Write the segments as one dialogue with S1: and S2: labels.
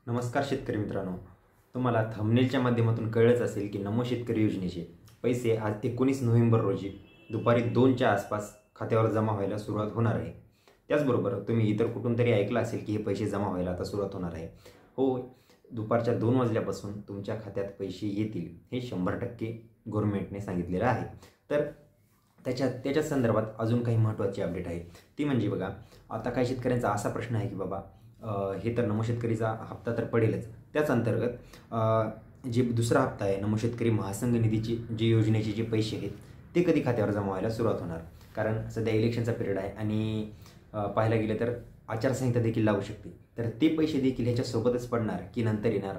S1: नमस्कार शेतकरी मित्रांनो, तुम्हाला थंबनेलच्या माध्यमातून कळलंच असेल की नमो शेतकरी योजनेचे पैसे आज 19 नोव्हेंबर रोजी दुपारी 2च्या आसपास खात्यावर जमा व्हायला सुरुवात होणार आहे। त्याचबरोबर तुम्ही इतर कुठून तरी ऐकलं असेल की हे पैसे जमा व्हायला आता सुरुवात होणार आहे। हो, दुपारच्या 2 वाजल्यापासून तुमच्या खात्यात पैसे येतील हे 100% गव्हर्नमेंटने सांगितलेलं आहे। तर त्याच्या संदर्भात अजून काही महत्त्वाची अपडेट आहे, ती म्हणजे बघा, आता काही शेतकऱ्यांचा असा प्रश्न आहे की बाबा हे तर नमो शेतकरीचा हप्ता तर पडेलच, त्याच अंतर्गत जे दुसरा हप्ता आहे नमो शेतकरी महासंघ निधीची जे योजनेचे जे पैसे आहेत ते कधी खात्यावर जमा व्हायला सुरुवात होणार। कारण सध्या इलेक्शनचा पिरियड आहे आणि पाहायला गेलं तर आचारसंहिता देखील लागू शकते, तर ते पैसे देखील ह्याच्यासोबतच पडणार की नंतर येणार,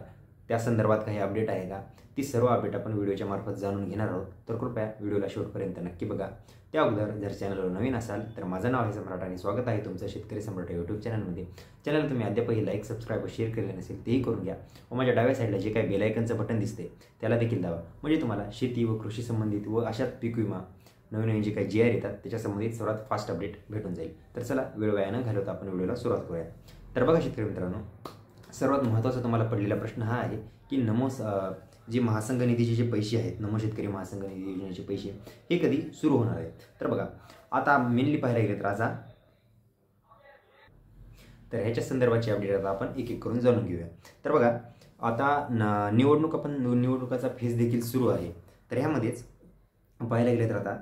S1: त्या संदर्भात काही अपडेट आहे का, ती सर्व अपडेट आपण व्हिडिओच्या मार्फत जाणून घेणार आहोत। तर कृपया व्हिडिओला शेवटपर्यंत नक्की बघा। त्या अगोदर जर चॅनलवर नवीन असाल तर माझं नाव आहे सम्राट आणि स्वागत आहे तुमचं शेतकरी सम्राट यूट्यूब चॅनलमध्ये। चॅनल तुम्ही अद्यापही लाईक, सबस्क्राईब व शेअर केले नसेल तेही करून घ्या व माझ्या डाव्या साईडला जे काही बेल आयकनचं बटन दिसते त्याला देखील दाबा, म्हणजे तुम्हाला शेती व कृषी संबंधित व अशाच पीक विमा नवीन जे काही GR येतात त्याच्या संबंधित सर्वात फास्ट अपडेट भेटून जाईल। तर चला वेळ वाया न घालवता आपण व्हिडिओला सुरुवात करूया। तर बघा शेतकरी मित्रांनो, सर्वात महत्त्वाचा तुम्हाला पडलेला प्रश्न हा आहे की जे महासंघ निधीचे जे पैसे आहेत, नमो शेतकरी महासंघ निधी योजनेचे पैसे हे कधी सुरू होणार आहेत। तर बघा, आता मेनली पाहायला गेले तर ह्याच्या संदर्भाची अपडेट आता आपण एक एक करून जाणून घेऊया। तर बघा, आता निवडणुकाचा फेज देखील सुरू आहे। तर ह्यामध्येच पाहायला गेले तर आता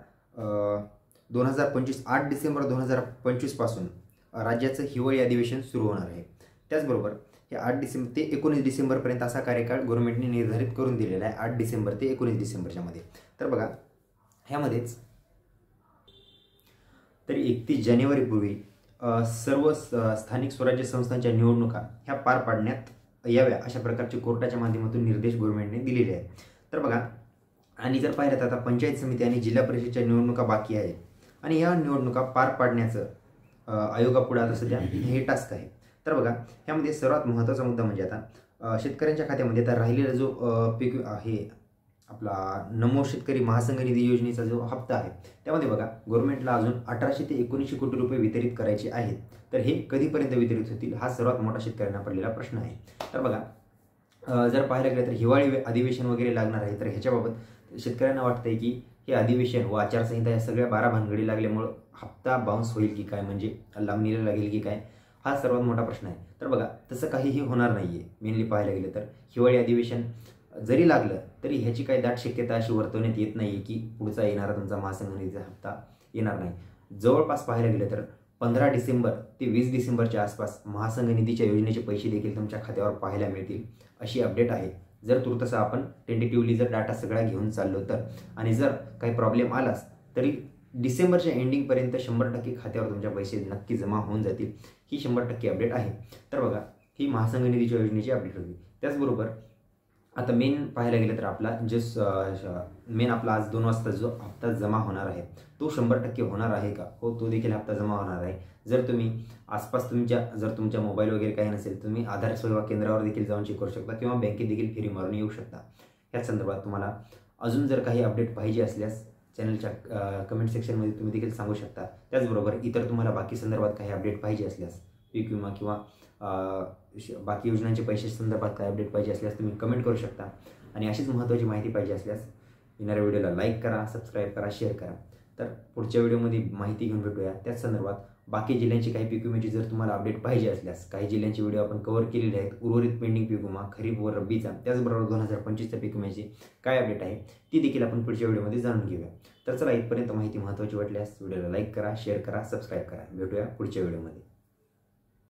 S1: 8 डिसेंबर 2025 पासून राज्याचं हिवाळी अधिवेशन सुरू होणार आहे। त्याचबरोबर हे 8 डिसेंबर ते 19 डिसेंबरपर्यंत असा कार्यकाळ गव्हर्नमेंटने निर्धारित करून दिलेला आहे, 8 डिसेंबर ते 19 डिसेंबरच्या मध्ये। तर बघा, ह्यामध्येच तरी 31 जानेवारीपूर्वी सर्व स्थानिक स्वराज्य संस्थांच्या निवडणुका ह्या पार पाडण्यात याव्या अशा प्रकारचे कोर्टाच्या माध्यमातून निर्देश गव्हर्नमेंटने दिलेले आहेत। तर बघा, आणि जर पाहिलं तर आता पंचायत समिती आणि जिल्हा परिषदच्या निवडणुका बाकी आहेत आणि या निवडणुका पार पाडण्याचं आयोगापुढे आता सध्या हे टास्क आहे। तर बघा, ह्यामध्ये सर्वात महत्त्वाचा मुद्दा म्हणजे आता शेतकऱ्यांच्या खात्यामध्ये आता राहिलेला जो पीक आहे आपला नमो शेतकरी महासंघ निधी योजनेचा जो हप्ता आहे त्यामध्ये बघा, गव्हर्नमेंटला अजून 1800 ते 1900 कोटी रुपये वितरित करायचे आहेत। तर हे कधीपर्यंत वितरित होतील हा सर्वात मोठा शेतकऱ्यांना पडलेला प्रश्न आहे। तर बघा, जर पाहायला गेलं तर हिवाळी अधिवेशन वगैरे लागणार आहे, तर ह्याच्याबाबत शेतकऱ्यांना वाटतंय की हे अधिवेशन व आचारसंहिता या सगळ्या 12 भानगडी लागल्यामुळं हप्ता बाउन्स होईल की काय, म्हणजे लांबणीला लागेल की काय, हा सर्वात मोठा प्रश्न आहे। तर बघा, तसं काहीही होणार नाही आहे। मेनली पाहायला गेलं तर हिवाळी अधिवेशन जरी लागलं तरी ह्याची काही दाट शक्यता अशी वर्तवण्यात येत नाही की पुढचा येणारा तुमचा महासंघ निधीचा हप्ता येणार नाही। जवळपास पाहायला गेलं तर 15 डिसेंबर ते 20 डिसेंबरच्या आसपास महासंघ निधीच्या योजनेचे पैसे देखील तुमच्या खात्यावर पाहायला मिळतील अशी अपडेट आहे। जर तुर्तसा आपण टेंटेटिव्हली जर डाटा सगळा घेऊन चाललो तर, आणि जर काही प्रॉब्लेम आलाच तरी डिसेंबरच्या एंडिंगपर्यंत 100% खात्यावर तुमच्या पैसे नक्की जमा होऊन जातील, ही 100% अपडेट आहे। तर बघा, ही महासंघ निधीच्या योजनेची अपडेट होती। त्याचबरोबर आता मेन पाहायला गेलं तर आपला आपला आज 2 वाजता जो हप्ता जमा होणार आहे तो 100% होणार आहे का? हो, तो देखील हप्ता जमा होणार आहे। जर तुम्ही आसपास जर तुमच्या मोबाईल वगैरे काही नसेल, तुम्ही आधार सेवा केंद्रावर देखील जाऊन चेक करू शकता किंवा बँकेत देखील फेरी मारून येऊ शकता। ह्या संदर्भात तुम्हाला अजून जर काही अपडेट पाहिजे असल्यास चॅनलच्या कमेंट सेक्शनमध्ये तुम्ही देखील सांगू शकता। त्याचबरोबर इतर तुम्हाला बाकी संदर्भात काही अपडेट पाहिजे असल्यास, पीक विमा किंवा बाकी योजनांचे पैसे संदर्भात काय अपडेट पाहिजे असल्यास तुम्ही कमेंट करू शकता। आणि अशीच महत्त्वाची माहिती पाहिजे असल्यास येणाऱ्या व्हिडिओला लाईक करा, सबस्क्राईब करा, शेअर करा। तर पुढच्या व्हिडिओमध्ये माहिती घेऊन भेटूया। त्याच संदर्भात बाकी जिल्ह्यांची काही पीक विम्याची जर तुम्हाला अपडेट पाहिजे असल्यास, काही जिल्ह्यांची व्हिडिओ आपण कव्हर केलेले आहेत, उर्वरित पेंडिंग पीक विमा खरीप व रब्बीचा, त्याचबरोबर 2025च्या पीक विम्याची काय अपडेट आहे ती देखील आपण पुढच्या व्हिडिओमध्ये जाणून घेऊया। तर चला, इथपर्यंत माहिती महत्त्वाची वाटल्यास व्हिडिओला लाईक करा, शेअर करा, सबस्क्राईब करा। भेटूया पुढच्या व्हिडिओमध्ये।